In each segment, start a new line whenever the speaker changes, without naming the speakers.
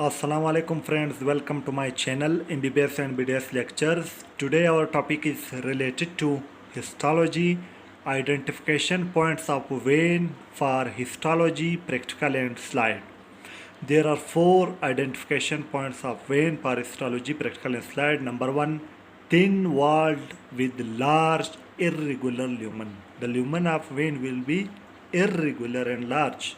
Assalamu alaikum friends, welcome to my channel MBBS and BDS lectures. Today our topic is related to histology, identification points of vein for histology, practical and slide. There are four identification points of vein for histology, practical and slide. Number one, thin walled with large irregular lumen. The lumen of vein will be irregular and large.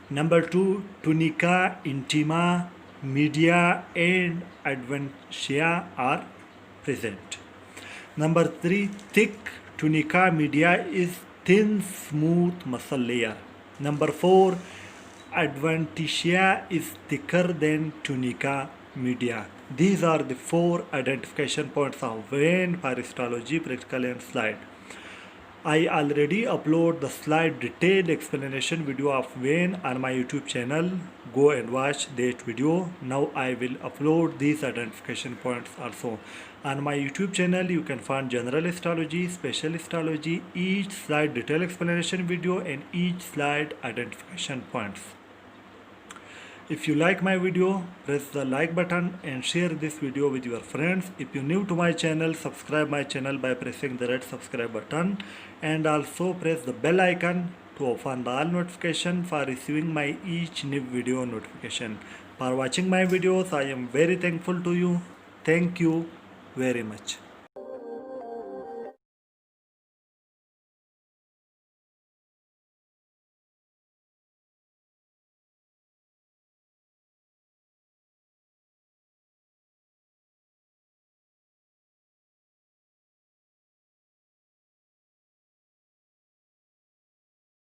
Number two, tunica intima, media and adventitia are present. Number three, thick tunica media is thin smooth muscle layer. Number four, adventitia is thicker than tunica media. These are the four identification points of vein for histology, practical and slide. I already upload the slide detailed explanation video of vein on my YouTube channel. Go and watch that video. Now I will upload these identification points also. On my YouTube channel you can find general histology, special histology, each slide detailed explanation video and each slide identification points. If you like my video, press the like button and share this video with your friends. If you're new to my channel, subscribe my channel by pressing the red subscribe button and also press the bell icon to open the all notification for receiving my each new video notification. For watching my videos, I am very thankful to you. Thank you very much.